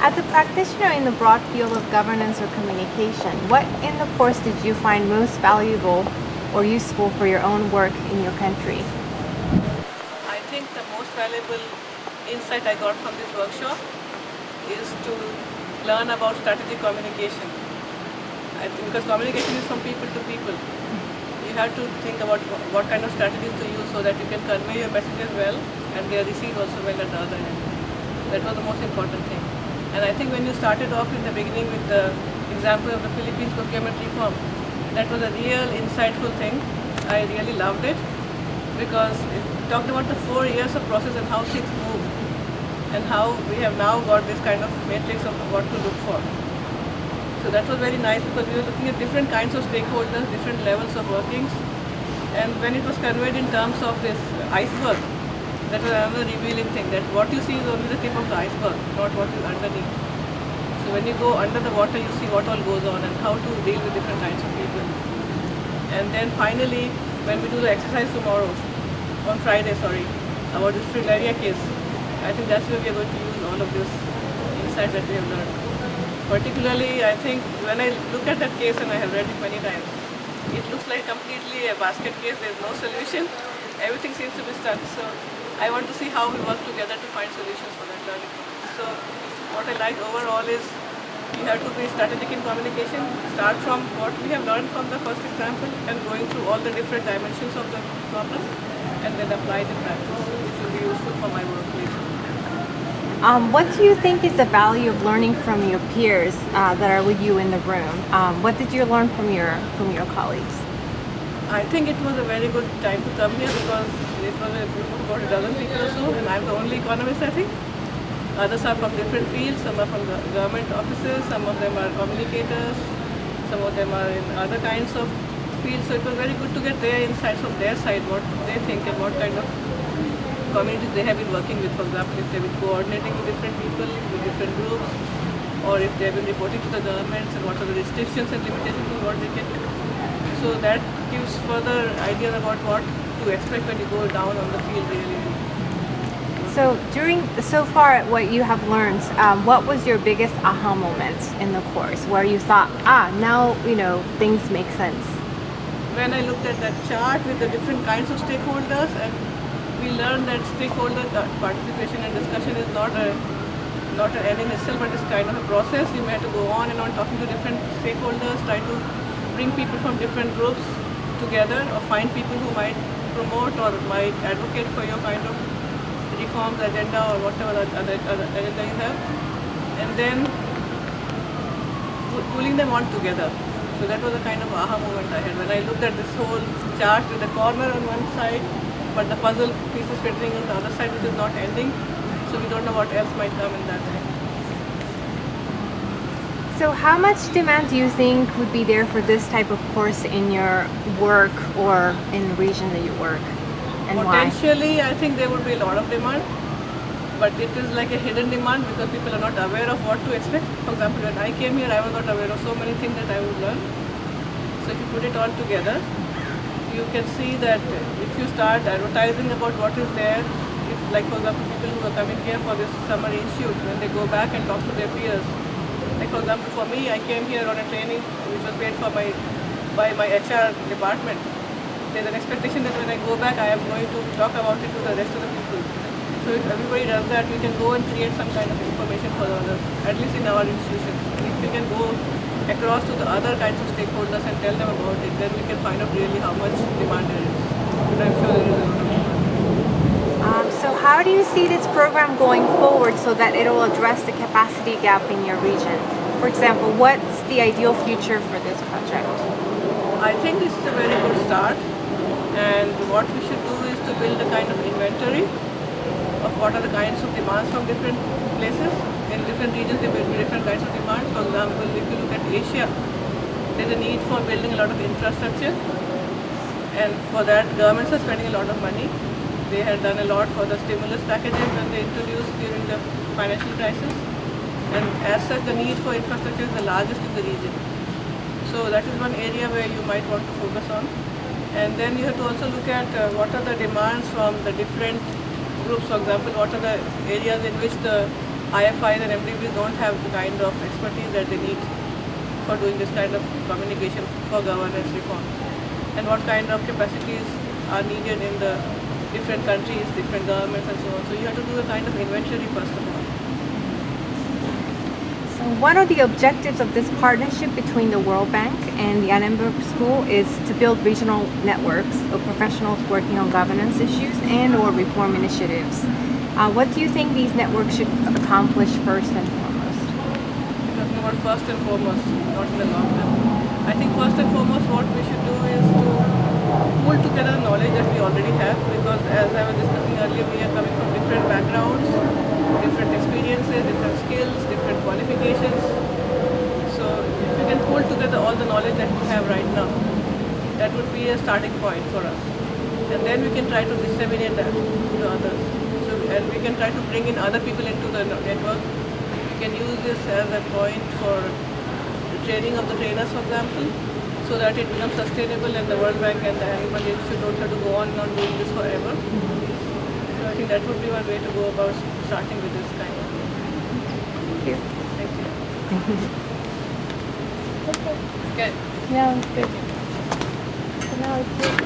As a practitioner in the broad field of governance or communication, what in the course did you find most valuable or useful for your own work in your country? I think the most valuable insight I got from this workshop is to learn about strategic communication. I think because communication is from people to people. You have to think about what kind of strategies to use so that you can convey your messages well and they are received also well at the other end. That was the most important thing. And I think when you started off in the beginning with the example of the Philippines procurement reform, that was a real insightful thing. I really loved it because it talked about the 4 years of process and how things move and how we have now got this kind of matrix of what to look for. So that was very nice because we were looking at different kinds of stakeholders, different levels of workings. And when it was conveyed in terms of this iceberg, that was another revealing thing, that what you see is only the tip of the iceberg, not what is underneath. So when you go under the water, you see what all goes on and how to deal with different kinds of people. And then finally, when we do the exercise tomorrow, on Friday, about this Filaria case, I think that's where we are going to use all of this insight that we have learned. Particularly, I think when I look at that case, and I have read it many times, it looks like completely a basket case. There's no solution. Everything seems to be stuck. So I want to see how we work together to find solutions for that learning. So what I like overall is you have to be strategic in communication, start from what we have learned from the first example and going through all the different dimensions of the problem and then apply it in practice, which will be useful for my work later. What do you think is the value of learning from your peers that are with you in the room? What did you learn from your colleagues? I think it was a very good time to come here because it was a group of about a dozen people or so, and I'm the only economist, I think. Others are from different fields. Some are from government offices, some of them are communicators, some of them are in other kinds of fields. So it was very good to get their insights from their side, what they think and what kind of communities they have been working with. For example, if they've been coordinating with different people, with different groups, or if they've been reporting to the governments and what are the restrictions and limitations on what they can do. So that gives further ideas about what to expect when you go down on the field really. So far what you have learned, what was your biggest aha moment in the course where you thought, now things make sense? When I looked at that chart with the different kinds of stakeholders, and we learned that stakeholder participation and discussion is not an end in itself, but it's kind of a process. You may have to go on and on talking to different stakeholders, try to bring people from different groups together or find people who might promote or might advocate for your kind of reforms agenda or whatever other agenda you have, and then pulling them all together. So that was a kind of aha moment I had when I looked at this whole chart with the corner on one side, but the puzzle pieces fitting on the other side, which is not ending. So we don't know what else might come in that way. So how much demand do you think would be there for this type of course in your work or in the region that you work? And Potentially, why? I think there would be a lot of demand, but it is like a hidden demand because people are not aware of what to expect. For example, when I came here, I was not aware of so many things that I would learn. So if you put it all together, you can see that if you start advertising about what is there, if, like for example, people who are coming here for this summer institute, when they go back and talk to their peers, like for example, for me, I came here on a training which was paid for by my HR department. There's an expectation that when I go back, I am going to talk about it to the rest of the people. So if everybody does that, we can go and create some kind of information for the others, at least in our institutions. And if we can go across to the other kinds of stakeholders and tell them about it, then we can find out really how much demand there is. But I'm sure there is a lot of demand. So how do you see this program going forward so that it will address the capacity gap in your region? For example, what's the ideal future for this project? I think this is a very good start. And what we should do is to build a kind of inventory of what are the kinds of demands from different places. In different regions, there will be different kinds of demands. For example, if you look at Asia, there's a need for building a lot of infrastructure. And for that, governments are spending a lot of money. They had done a lot for the stimulus packages that they introduced during the financial crisis. And as such, the need for infrastructure is the largest in the region. So that is one area where you might want to focus on. And then you have to also look at what are the demands from the different groups. For example, what are the areas in which the IFIs and MDBs don't have the kind of expertise that they need for doing this kind of communication for governance reforms, and what kind of capacities are needed in the different countries, different governments and so on. So you have to do a kind of inventory first of all. So one of the objectives of this partnership between the World Bank and the Annenberg School is to build regional networks of professionals working on governance issues and or reform initiatives. What do you think these networks should accomplish first and foremost? You're talking about first and foremost, not in the long term. I think first and foremost what we should do is to pull together the knowledge that we already have, because as I was discussing earlier, we are coming from different backgrounds, different experiences, different skills, different qualifications. So if we can pull together all the knowledge that we have right now, that would be a starting point for us. And then we can try to disseminate that to others. So, and we can try to bring in other people into the network. We can use this as a point for the training of the trainers, for example, so that it becomes sustainable and the World Bank and the Annenberg Institute don't have to go on and on doing this forever. So I think that would be one way to go about starting with this kind of thing. Thank you. Thank you. It's good. Yeah, it's good. Thank you. So now it's